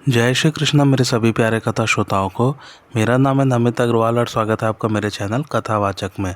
जय श्री कृष्ण मेरे सभी प्यारे कथा श्रोताओं को। मेरा नाम है नमित अग्रवाल और स्वागत है आपका मेरे चैनल कथावाचक में।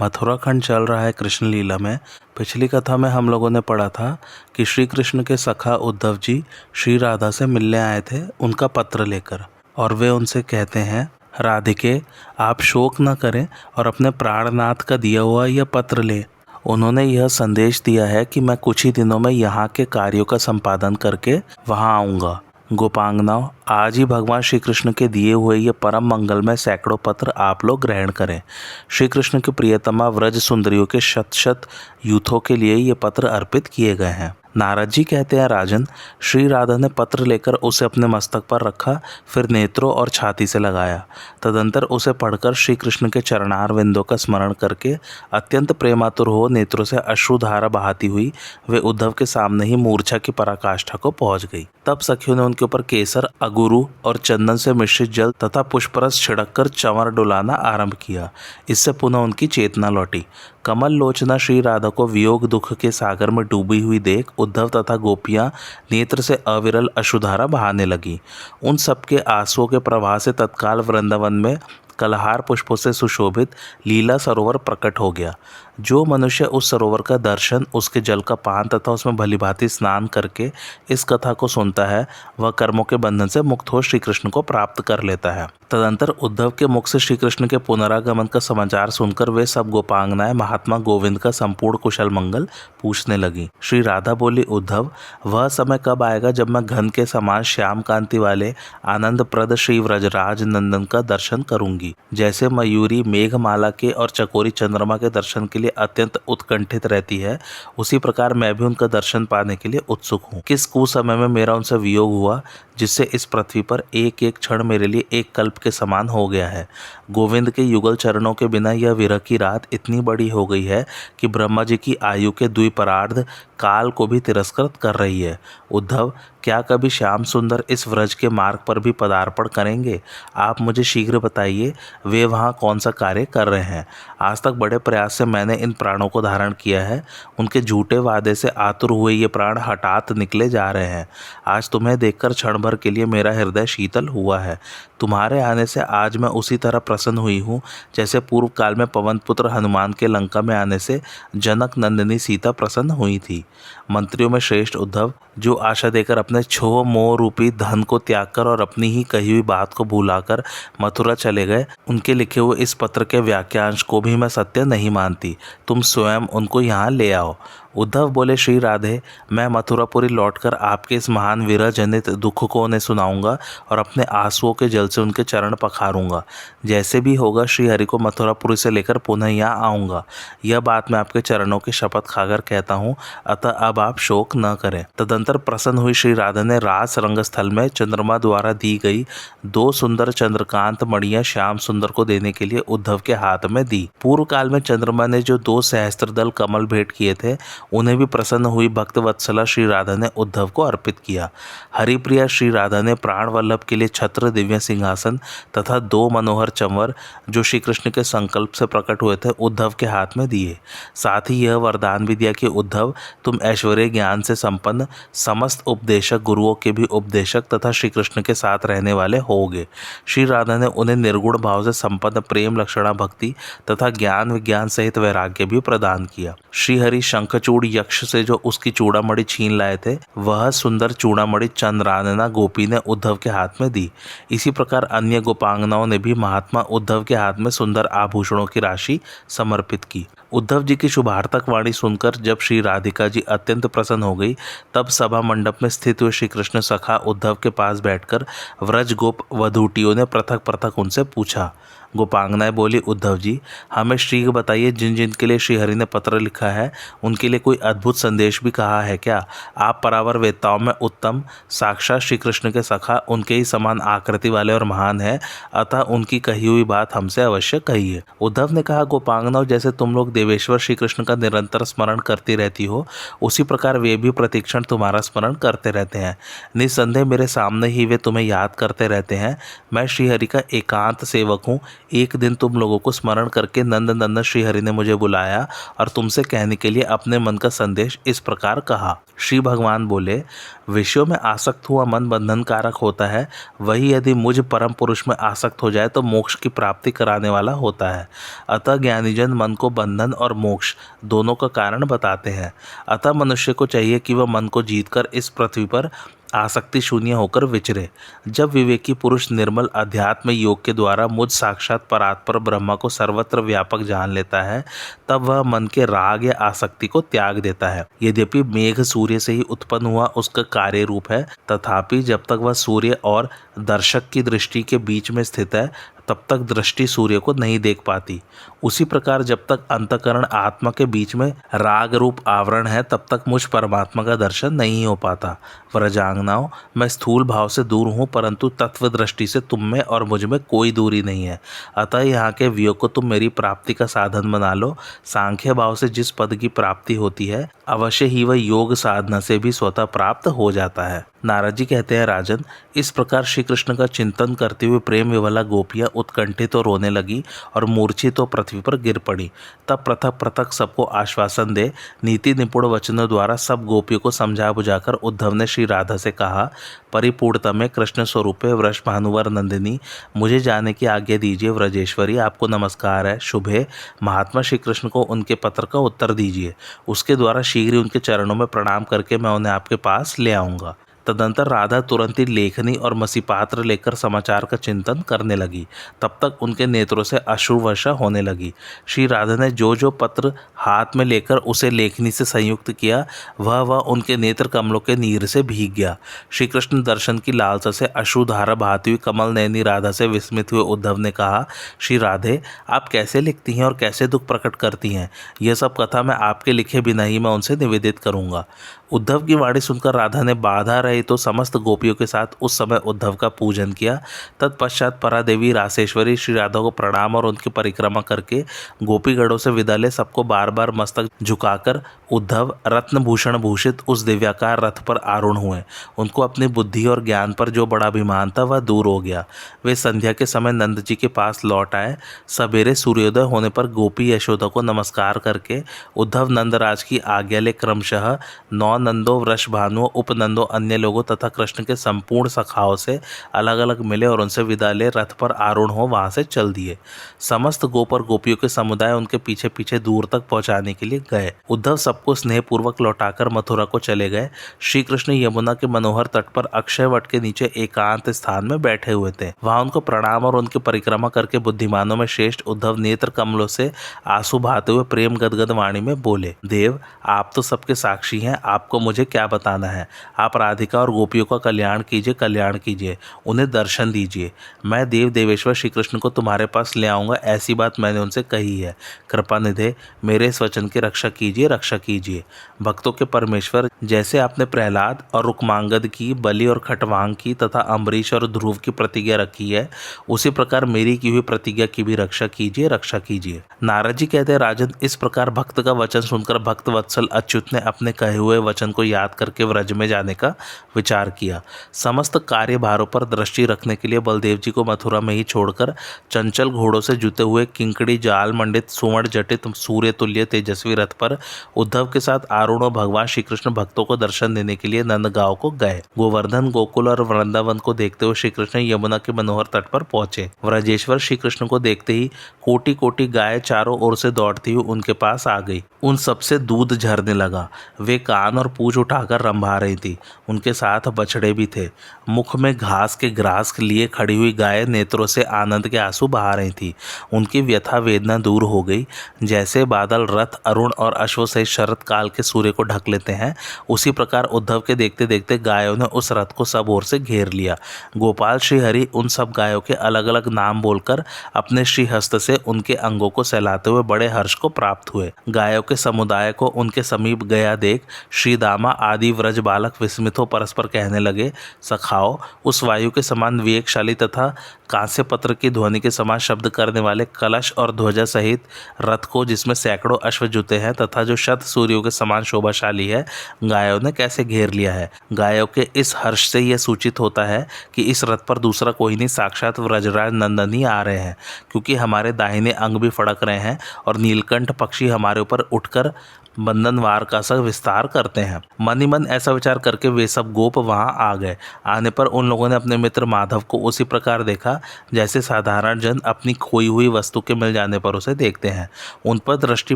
मथुरा खंड चल रहा है कृष्ण लीला में। पिछली कथा में हम लोगों ने पढ़ा था कि श्री कृष्ण के सखा उद्धव जी श्री राधा से मिलने आए थे उनका पत्र लेकर, और वे उनसे कहते हैं, राधिके आप शोक न करें और अपने प्राणनाथ का दिया हुआ यह पत्र लें। उन्होंने यह संदेश दिया है कि मैं कुछ ही दिनों में यहाँ के कार्यों का संपादन करके वहाँ आऊँगा। गोपांगनाओं, आज ही भगवान श्री कृष्ण के दिए हुए ये परम मंगलमय सैकड़ों पत्र आप लोग ग्रहण करें। श्री कृष्ण के प्रियतमा व्रज सुंदरियों के शत शत यूथों के लिए ये पत्र अर्पित किए गए हैं। नारद जी कहते हैं, राजन, श्री राधा ने पत्र लेकर उसे अपने मस्तक पर रखा, फिर नेत्रों और छाती से लगाया। तदंतर उसे पढ़कर श्री कृष्ण के चरणार विंदों का स्मरण करके अत्यंत प्रेमातुर हो नेत्रों से अश्रुधारा बहाती हुई वे उद्धव के सामने ही मूर्छा की पराकाष्ठा को पहुंच गई। तब सखियों ने उनके ऊपर केसर, अगुरु और चंदन से मिश्रित जल तथा पुष्परस छिड़ककर चंवर डुलाना आरंभ किया। इससे पुनः उनकी चेतना लौटी। कमल लोचना श्री राधा को वियोग दुख के सागर में डूबी हुई देख उद्धव तथा गोपियां नेत्र से अविरल अश्रुधारा बहाने लगी। उन सबके आंसुओं के प्रवाह से तत्काल वृंदावन में कलहार पुष्पों से सुशोभित लीला सरोवर प्रकट हो गया। जो मनुष्य उस सरोवर का दर्शन, उसके जल का पान तथा उसमें भलीभांति स्नान करके इस कथा को सुनता है, वह कर्मों के बंधन से मुक्त हो श्री कृष्ण को प्राप्त कर लेता है। तदंतर उद्धव के मुख से श्री कृष्ण के पुनरागमन का समाचार सुनकर वे सब गोपांगनाएं महात्मा गोविंद का संपूर्ण कुशल मंगल पूछने लगी। श्री राधा बोली, उद्धव, वह समय कब आएगा जब मैं घन के समान श्याम कांति वाले आनंद प्रद श्री व्रजराज नंदन का दर्शन करूंगी। जैसे मयूरी मेघमाला के और चकोरी चंद्रमा के दर्शन के लिए अत्यंत उत्कंठित रहती है, उसी प्रकार मैं भी उनका दर्शन पाने के लिए उत्सुक हूँ। किस कुसमय में मेरा उनसे वियोग हुआ, जिससे इस पृथ्वी पर एक एक क्षण मेरे लिए एक कल्प के समान हो गया है। गोविंद के युगल चरणों के बिना यह विरह की रात इतनी बड़ी हो गई है कि ब्रह्मा जी की आयु के द्विपरार्ध काल को भी तिरस्कृत कर रही है। उद्धव, क्या कभी श्याम सुंदर इस व्रज के मार्ग पर भी पदार्पण करेंगे? आप मुझे शीघ्र बताइए, वे वहाँ कौन सा कार्य कर रहे हैं? आज तक बड़े प्रयास से मैंने इन प्राणों को धारण किया है, उनके झूठे वादे से आतुर हुए ये प्राण हठात निकले जा रहे हैं। आज तुम्हें देखकर क्षण भर के लिए मेरा हृदय शीतल हुआ है। तुम्हारे आने से आज मैं उसी तरह प्रसन्न हुई हूँ जैसे पूर्व काल में पवन पुत्र हनुमान के लंका में आने से जनक नंदिनी सीता प्रसन्न हुई थी। मंत्रियों में श्रेष्ठ उद्धव, जो आशा देकर अपने छोह मोह रूपी धन को त्याग कर और अपनी ही कही हुई बात को भुलाकर मथुरा चले गए, उनके लिखे हुए इस पत्र के वाक्यांश को भी मैं सत्य नहीं मानती। तुम स्वयं उनको यहाँ ले आओ। उद्धव बोले, श्री राधे, मैं मथुरापुरी लौटकर आपके इस महान विरह जनित दुख को उन्हें सुनाऊंगा और अपने आंसुओं के जल से उनके चरण पखारूंगा। जैसे भी होगा श्री हरि को मथुरापुरी से लेकर पुनः यहाँ आऊँगा। यह बात मैं आपके चरणों की शपथ खाकर कहता हूँ, अतः अब आप शोक न करें। तदंतर प्रसन्न हुई श्री राधा ने रास रंगस्थल में चंद्रमा द्वारा दी गई 2 सुंदर चंद्रकांत मणियां श्याम सुंदर को देने के लिए उद्धव के हाथ में दी। पूर्व काल में चंद्रमा ने जो 2 सहस्त्रदल कमल भेंट किए थे, उन्हें भी प्रसन्न हुई भक्त वत्सला श्री राधा ने उद्धव को अर्पित किया। हरिप्रिया श्री राधा ने प्राण वल्लभ के लिए छत्र, दिव्य सिंहासन तथा 2 मनोहर चंवर जो श्री कृष्ण के संकल्प से प्रकट हुए थे, उद्धव के हाथ में दिए। साथ ही यह वरदान भी दिया कि उद्धव, तुम ऐश्वर्य ज्ञान से संपन्न समस्त उपदेशक, गुरुओं के भी उपदेशक तथा श्री कृष्ण के साथ रहने वाले होगे। श्री राधा ने उन्हें निर्गुण भाव से संपन्न प्रेम लक्षणा भक्ति तथा ज्ञान विज्ञान सहित वैराग्य भी प्रदान किया। श्री हरि शंखचूड़ यक्ष से जो उसकी चूड़ामणि छीन लाए थे, वह सुंदर चूड़ामणि चंद्रानना गोपी ने उद्धव के हाथ में दी। इसी प्रकार अन्य गोपांगनाओं ने भी महात्मा उद्धव के हाथ में सुंदर आभूषणों की राशि समर्पित की। उद्धव जी की शुभार्थक वाणी सुनकर जब श्री राधिका जी अत्यंत प्रसन्न हो गई, तब सभा मंडप में स्थित हुए श्री कृष्ण सखा उद्धव के पास बैठकर व्रज गोप वधूटियों ने पृथक पृथक उनसे पूछा। गोपांगनाएं बोली, उद्धव जी, हमें शीघ्र बताइए, जिन जिन के लिए श्रीहरि ने पत्र लिखा है उनके लिए कोई अद्भुत संदेश भी कहा है क्या? आप परावर वेत्ताओं में उत्तम, साक्षात श्री कृष्ण के सखा, उनके ही समान आकृति वाले और महान है, अतः उनकी कही हुई बात हमसे अवश्य कहिए। उद्धव ने कहा, गोपांगनाओं, जैसे तुम लोग देवेश्वर श्री कृष्ण का निरंतर स्मरण करती रहती हो, उसी प्रकार वे भी प्रतिक्षण तुम्हारा स्मरण करते रहते हैं। निस्संदेह मेरे सामने ही वे तुम्हें याद करते रहते हैं। मैं श्रीहरि का एकांत सेवक हूँ। एक दिन तुम लोगों को स्मरण करके नंद नंदन श्रीहरि ने मुझे बुलाया और तुमसे कहने के लिए अपने मन का संदेश इस प्रकार कहा। श्री भगवान बोले, विषयों में आसक्त हुआ मन बंधन कारक होता है, वही यदि मुझ परम पुरुष में आसक्त हो जाए तो मोक्ष की प्राप्ति कराने वाला होता है। अतः ज्ञानीजन मन को बंधन और मोक्ष दोनों का कारण बताते हैं। अतः मनुष्य को चाहिए कि वह मन को जीतकर इस पृथ्वी पर आसक्ति शून्य होकर विचरे। जब विवेकी पुरुष निर्मल अध्यात्म योग के द्वारा मुझ साक्षात परात्पर ब्रह्मा को सर्वत्र व्यापक जान लेता है, तब वह मन के राग या आसक्ति को त्याग देता है। यद्यपि मेघ सूर्य से ही उत्पन्न हुआ उसका कार्य रूप है, तथापि जब तक वह सूर्य और दर्शक की दृष्टि के बीच में स्थित है तब तक दृष्टि सूर्य को नहीं देख पाती। उसी प्रकार जब तक अंतःकरण आत्मा के बीच में राग रूप आवरण है तब तक मुझ परमात्मा का दर्शन नहीं हो पाता। व्रजांगनाओं, मैं स्थूल भाव से दूर हूँ, परंतु तत्व दृष्टि से तुम में और मुझ में कोई दूरी नहीं है। अतः यहाँ के वियोग को तुम मेरी प्राप्ति का साधन बना लो। सांख्य भाव से जिस पद की प्राप्ति होती है, अवश्य ही वह योग साधना से भी स्वतः प्राप्त हो जाता है। नारद जी कहते हैं, राजन, इस प्रकार श्री कृष्ण का चिंतन करते हुए प्रेम विवला गोपियां उत्कंठित तो रोने लगी और मूर्छित तो पृथ्वी पर गिर पड़ी। तब पृथक पृथक सबको आश्वासन दे नीति निपुण वचनों द्वारा सब गोपियों को समझा बुझाकर उद्धव ने श्री राधा से कहा, परिपूर्णता में कृष्ण स्वरूपे वृष भानुवर नंदिनी, मुझे जाने की आज्ञा दीजिए। व्रजेश्वरी, आपको नमस्कार है। शुभ है। महात्मा श्री कृष्ण को उनके पत्र का उत्तर दीजिए, उसके द्वारा शीघ्र ही उनके चरणों में प्रणाम करके मैं उन्हें आपके पास ले आऊँगा। तदंतर राधा तुरंत ही लेखनी और मसी पात्र लेकर समाचार का चिंतन करने लगी। तब तक उनके नेत्रों से अश्रु वर्षा होने लगी। श्री राधा ने जो जो पत्र हाथ में लेकर उसे लेखनी से संयुक्त किया, वह उनके नेत्र कमलों के नीर से भीग गया। श्री कृष्ण दर्शन की लालसा से अश्रुधारा बहाती हुई कमल नयनी राधा से विस्मित हुए उद्धव ने कहा, श्री राधे, आप कैसे लिखती हैं और कैसे दुख प्रकट करती हैं? यह सब कथा मैं आपके लिखे बिना ही मैं उनसे निवेदित करूँगा। उद्धव की वाणी सुनकर राधा ने बाधा रहे तो समस्त गोपियों के साथ उस समय उद्धव का पूजन किया। तत्पश्चात परादेवी रासेश्वरी श्री राधा को प्रणाम और उनकी परिक्रमा करके गोपीगढ़ों से विदा ले सबको बार बार मस्तक झुकाकर उद्धव रत्नभूषण भूषित उस दिव्याकार रथ पर आरूढ़ हुए। उनको अपनी बुद्धि और ज्ञान पर जो बड़ा अभिमान था वह दूर हो गया। वे संध्या के समय नंद जी के पास लौट आए। सवेरे सूर्योदय होने पर गोपी यशोदा को नमस्कार करके उद्धव नंदराज की आज्ञा ले क्रमशः नौ नंदो, वृषभानुओं, उपनंदों, अन्य लोगों तथा कृष्ण के संपूर्ण सखाओं से अलग अलग मिले और उनसे विदा ले रथ पर आरूढ़ हो वहां से चल दिए। समस्त गोप और गोपियों के समुदाय उनके पीछे पीछे दूर तक पहुंचाने के लिए गए। उद्धव सबको स्नेहपूर्वक लौटाकर मथुरा को चले गए। श्री कृष्ण यमुना के मनोहर तट पर अक्षय वट के नीचे एकांत स्थान में बैठे हुए थे। वहां उनको प्रणाम और उनकी परिक्रमा करके बुद्धिमानों में श्रेष्ठ उद्धव नेत्र कमलों से आंसू बहाते हुए प्रेम गदगद वाणी में बोले, देव, आप तो सबके साक्षी हैं, आपको मुझे क्या बताना है। आप राधिका और गोपियों का कल्याण कीजिए, कल्याण कीजिए, उन्हें दर्शन दीजिए। मैं देव देवेश्वर श्री कृष्ण को तुम्हारे पास ले आऊँगा, ऐसी बात मैंने उनसे कही है। कृपा निधे, मेरे इस वचन की रक्षा कीजिए, रक्षा कीजिए। भक्तों के परमेश्वर, जैसे आपने प्रहलाद और रुक्मांगद की, बलि और खटवांग की तथा अम्बरीश और ध्रुव की प्रतिज्ञा रखी है, उसी प्रकार मेरी की हुई प्रतिज्ञा की भी रक्षा कीजिए, रक्षा कीजिए। नारद जी कहते हैं, राजन, इस प्रकार भक्त का वचन सुनकर भक्त वत्सल अच्युत ने अपने कहे हुए वचन को याद करके व्रज में जाने का विचार किया। समस्त कार्यभारों पर दृष्टि रखने के लिए बलदेव जी को मथुरा में ही छोड़कर चंचल घोड़ों से जुते हुए किंकड़ी जाल मंडित सुवर्ण जटित सूर्य तुल्य तेजस्वी रथ पर उद्धव के साथ आरूढ़ भगवान श्री कृष्ण भक्तों को दर्शन देने के लिए नंदगांव को गए। गोवर्धन, गोकुल और वृंदावन को देखते हुए श्री कृष्ण यमुना के मनोहर तट पर पहुंचे। व्रजेश्वर श्री कृष्ण को देखते ही कोटि कोटि गाय चारों ओर से दौड़ती हुई उनके पास आ गई। उन सबसे दूध झरने लगा। वे कान और पूंछ उठाकर रंभा रही थी। उनके साथ बछड़े भी थे। मुख में घास के ग्रास लिए खड़ी हुई गाय नेत्रों से आनंद के आंसू बहा रही थी। उनकी व्यथा वेदना दूर हो गई। जैसे बादल रथ, अरुण और अश्व सहित शरत काल के सूर्य को ढक लेते हैं, उसी प्रकार उद्धव के देखते देखते गायों ने उस रथ को सब ओर से घेर लिया। गोपाल श्री हरि उन सब गायों के अलग अलग नाम बोलकर अपने श्री हस्त से उनके अंगों को सहलाते हुए बड़े हर्ष को प्राप्त हुए। गायों के समुदाय को उनके समीप गया देख श्री दामा आदि व्रज बालक विस्मित हो परस्पर कहने लगे, सखाओ, उस वायु के समान विवेकशाली तथा कांस्य पत्र की ध्वनि के समान शब्द करने वाले कलश और ध्वजा सहित रथ को, जिसमें सैकड़ों अश्व जुते हैं तथा जो शत सूर्यों के समान शोभाशाली है, गायों ने कैसे घेर लिया है। गायों के इस हर्ष से यह सूचित होता है कि इस रथ पर दूसरा कोई नहीं, साक्षात व्रजराज नंदन ही आ रहे हैं, क्योंकि हमारे दाहिने अंग भी फड़क रहे हैं और नीलकंठ पक्षी हमारे ऊपर उठकर बंधनवार का सा विस्तार करते हैं। मन ही मन ऐसा विचार करके वे सब गोप वहां आ गए। आने पर उन लोगों ने अपने मित्र माधव को उसी प्रकार देखा जैसे साधारण जन अपनी खोई हुई वस्तु के मिल जाने पर उसे देखते हैं। उन पर दृष्टि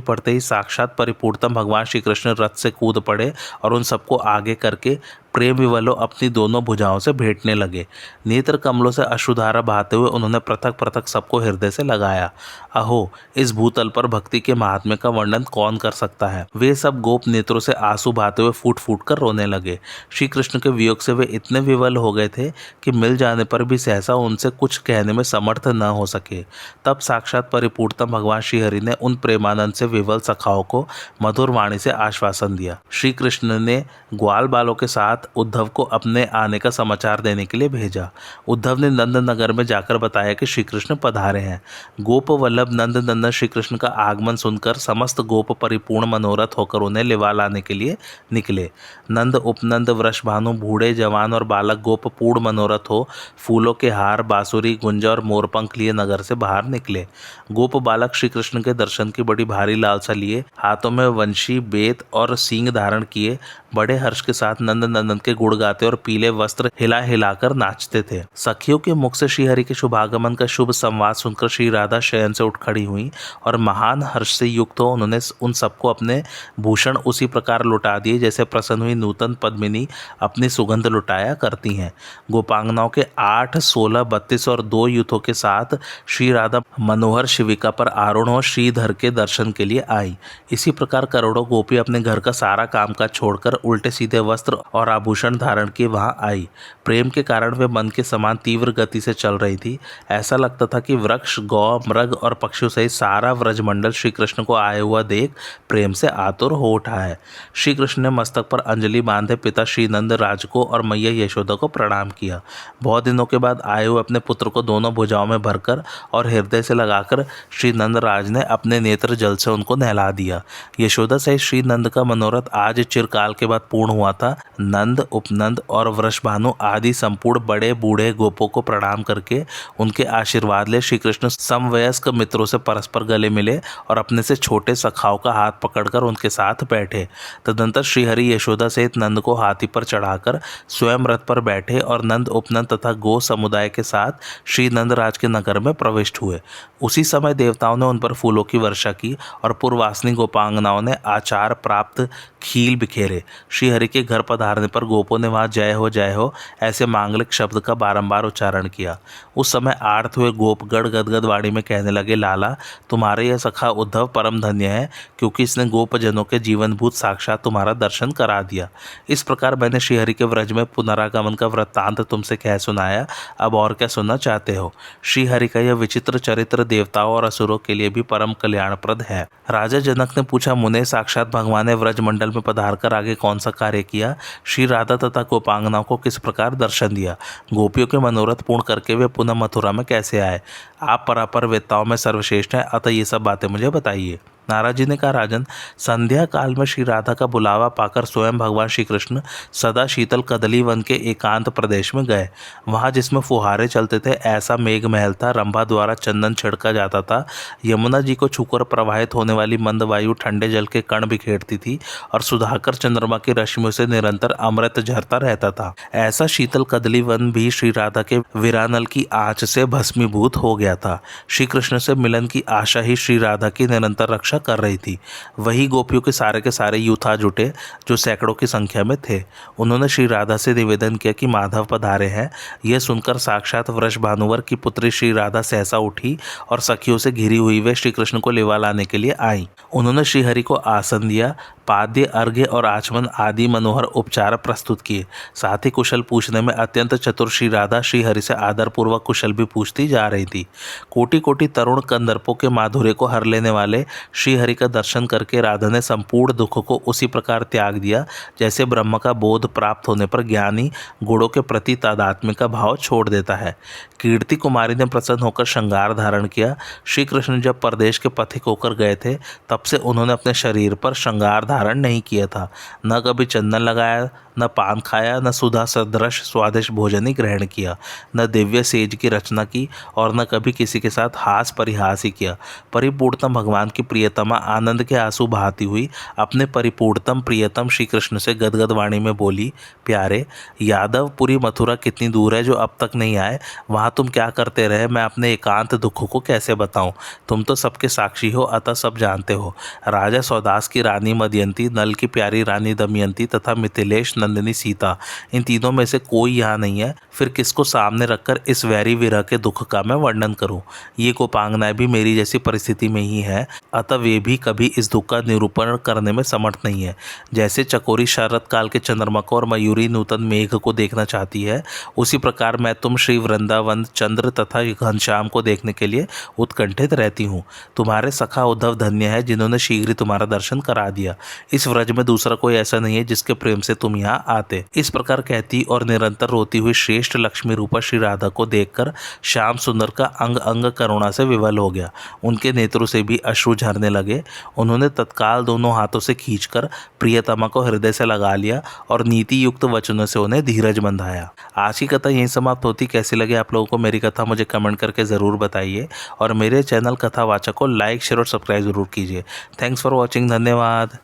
पड़ते ही साक्षात परिपूर्णतम भगवान श्री कृष्ण रथ से कूद पड़े और उन सबको आगे करके प्रेम विवलो अपनी दोनों भुजाओं से भेंटने लगे। नेत्र कमलों से अश्रुधारा बहाते हुए उन्होंने पृथक पृथक सबको हृदय से लगाया। अहो, इस भूतल पर भक्ति के महात्म्य का वर्णन कौन कर सकता है। वे सब गोप नेत्रों से आंसू बहाते हुए फूट फूट कर रोने लगे। श्री कृष्ण के वियोग से वे इतने विवल हो गए थे कि मिल जाने पर भी सहसा उनसे कुछ कहने में समर्थ न हो सके। तब साक्षात परिपूर्णतम भगवान श्रीहरि ने उन प्रेमानंद से विवल सखाओं को मधुर वाणी से आश्वासन दिया। श्री कृष्ण ने ग्वाल बालों के साथ उद्धव को अपने आने का समाचार देने के लिए भेजा। उद्धव ने नंद नगर में जाकर बताया कि श्री कृष्ण पधारे हैं। गोप वल्लभ नंद नंदन श्री कृष्ण का आगमन सुनकर समस्त गोप परिपूर्ण मनोरथ होकर उन्हें लिवा लाने के लिए निकले। नंद उपनंद वृषभानु बूढ़े जवान और बालक गोप पूर्ण मनोरथ हो फूलों के हार बांसुरी गुंजा और मोरपंख लिए नगर से बाहर निकले। गोप बालक श्री कृष्ण के दर्शन की बड़ी भारी लालसा लिए हाथों में वंशी बेत और सींग धारण किए बड़े हर्ष के साथ नंद नंदन के गुण गाते और पीले वस्त्र हिला हिलाकर नाचते थे। सखियों के मुख से श्रीहरि के शुभागमन का शुभ संवाद सुनकर श्री राधा शयन से उठ खड़ी हुई और महान हर्ष से युक्त हो उन्होंने उन सबको अपने भूषण उसी प्रकार लुटा दिए जैसे प्रसन्न हुई नूतन पद्मिनी अपनी सुगंध लुटाया करती हैं। गोपांगनाओं के 8, 16, 32 और 2 यूथों के साथ श्री राधा मनोहर शिविका पर आरूढ़ हो श्रीधर के दर्शन के लिए आई। इसी प्रकार करोड़ों गोपी अपने घर का सारा कामकाज छोड़कर उल्टे सीधे वस्त्र और आभूषण धारण किए वहां आई। प्रेम के कारण वे मन के समान तीव्र गति से चल रही थी। ऐसा लगता था कि वृक्ष गौ मृग और पक्षियों सहित सारा व्रजमंडल श्री कृष्ण को आए हुआ देख प्रेम से आतुर हो उठा है। श्री कृष्ण ने मस्तक पर अंजलि बांधे पिता श्री नंद राज को और मैया यशोदा को प्रणाम किया। बहुत दिनों के बाद आए हुए अपने पुत्र को दोनों भुजाओं में भरकर और हृदय से लगाकर श्री नंद राज ने अपने नेत्र जल से उनको नहला दिया। यशोदा सहित श्री नंद का मनोरथ आज चिरकाल के बाद पूर्ण हुआ था। नंद उपनंद और वृषभानु आदि संपूर्ण बड़े बूढ़े गोपों को प्रणाम करके उनके आशीर्वाद ले श्री कृष्ण समवयस्क मित्रों से परस्पर गले मिले और अपने से छोटे सखाओं का हाथ पकड़कर उनके साथ बैठे। तदंतर श्रीहरि यशोदा सहित नंद को हाथी पर चढ़ाकर स्वयं रथ पर बैठे और नंद उपनंद तथा गो समुदाय के साथ श्री नंदराज के नगर में प्रविष्ट हुए। उसी समय देवताओं ने उन पर फूलों की वर्षा की और पूर्वासिनी गोपांगनाओं ने आचार प्राप्त खील बिखेरे। श्रीहरि के घर पधारने पर गोपों ने वहां जय हो ऐसे मांगलिक शब्द का बारंबार उच्चारण किया। उस समय आर्त हुए गोपगढ़ गदगद वाणी में कहने लगे, लाला तुम्हारे यह सखा उद्धव परम धन्य है, क्योंकि इसने गोपजनों के जीवनभूत साक्षात तुम्हारा दर्शन करा दिया। इस प्रकार मैंने श्रीहरि के व्रज में पुनरागमन का वृत्तांत तुमसे कह सुनाया, अब और क्या सुनना चाहते हो। श्रीहरि का यह विचित्र चरित्र देवताओं और असुरों के लिए भी परम कल्याणप्रद है। राजा जनक ने पूछा, मुने साक्षात भगवान ने व्रजमंडल में पधार कर आगे कौन सा कार्य किया। श्री राधा तथा गोपांगनाओं को किस प्रकार दर्शन दिया। गोपियों के मनोरथ पूर्ण करके वे पुनः मथुरा में कैसे आए। आप परापर वेत्ताओं में सर्वश्रेष्ठ हैं, अतः ये सब बातें मुझे बताइए। नारद जी ने कहा, राजन संध्या काल में श्री राधा का बुलावा पाकर स्वयं भगवान श्री कृष्ण सदा शीतल कदली वन के एकांत प्रदेश में गए। वहां जिसमें फुहारे चलते थे ऐसा मेघ महल था। रंभा द्वारा चंदन छिड़का जाता था। यमुना जी को छूकर प्रवाहित होने वाली मंद वायु ठंडे जल के कण बिखेरती थी और सुधाकर चंद्रमा की रश्मियों से निरंतर अमृत झरता रहता था। ऐसा शीतल कदली वन भी श्री राधा के विरानल की आंच से भस्मीभूत हो गया था। श्री कृष्ण से मिलन की आशा ही श्री राधा की निरंतर रक्षा कर रही थी। वही गोपियों के सारे यूथा जुटे जो सैकड़ों की संख्या में थे। उन्होंने श्री राधा से निवेदन किया कि माधव पधारे हैं। यह सुनकर साक्षात वृषभानुवर की पुत्री श्री राधा सहसा उठी और सखियों से घिरी हुई वे श्री कृष्ण को लिवा लाने के लिए आई। उन्होंने श्रीहरि को आसन दिया। पाद्य, अर्घ्य और आचमन आदि मनोहर उपचार प्रस्तुत किए। साथ ही कुशल पूछने में अत्यंत चतुर श्री राधा श्री हरि से आदरपूर्वक कुशल भी पूछती जा रही थी। कोटि कोटि तरुण कंदर्पों के माधुर्य को हर लेने वाले श्री हरि का दर्शन करके राधा ने संपूर्ण दुख को उसी प्रकार त्याग दिया जैसे ब्रह्म का बोध प्राप्त होने पर ज्ञानी गुणों के प्रति तादात्म्य का भाव छोड़ देता है। कीर्ति कुमारी ने प्रसन्न होकर श्रृंगार धारण किया। श्री कृष्ण जब परदेश के पथिक होकर गए थे तब से उन्होंने अपने शरीर पर श्रृंगार धारण नहीं किया था। न कभी चंदन लगाया, न पान खाया, न सुधा सदृश स्वादिष्ट भोजन ही ग्रहण किया, न दिव्य सेज की रचना की और न कभी किसी के साथ हास परिहास ही किया। परिपूर्णतम भगवान की प्रियतमा आनंद के आंसू बहाती हुई अपने परिपूर्णतम प्रियतम श्री कृष्ण से गदगद वाणी में बोली, प्यारे यादवपुरी मथुरा कितनी दूर है जो अब तक नहीं आए, वहाँ तुम क्या करते रहे, मैं अपने एकांत दुख को कैसे बताऊं। तुम तो सबके साक्षी हो, अतः सब जानते हो। राजा सौदास की रानी मदयंती, नल की प्यारी रानी दमयंती तथा मिथिलेश नंदिनी सीता, इन तीनों में से कोई यहाँ नहीं है। फिर किसको सामने रखकर इस वैरी विरह के दुख का मैं वर्णन करूं। ये गोपांगनाएं भी मेरी जैसी परिस्थिति में ही है, अतः वे भी कभी इस दुख का निरूपण करने में समर्थ नहीं है। जैसे चकोरी शरत काल के चंद्रमा को और मयूरी नूतन मेघ को देखना चाहती है, उसी प्रकार मैं तुम श्री वृंदावन चंद्र तथा घनश्याम को देखने के लिए उत्कंठित रहती हूँ। तुम्हारे सखा उद्धव धन्य है जिन्होंने शीघ्र ही तुम्हारा दर्शन करा दिया। इस व्रज में दूसरा कोई ऐसा नहीं है जिसके प्रेम से तुम यहाँ आते। इस प्रकार कहती और निरंतर रोती हुई श्रेष्ठ लक्ष्मी रूपा श्री राधा को देखकर श्याम सुंदर का अंग अंग करुणा से विवल हो गया। उनके नेत्रों से भी अश्रु झरने लगे। उन्होंने तत्काल दोनों हाथों से खींचकर प्रियतमा को हृदय से लगा लिया और नीति युक्त वचनों से उन्हें धीरज बंधाया। आज की कथा यहीं समाप्त होती। कैसी लगी आप लोगों को मेरी कथा मुझे कमेंट करके ज़रूर बताइए और मेरे चैनल कथावाचक को लाइक शेयर और सब्सक्राइब जरूर कीजिए। Thanks for watching. धन्यवाद।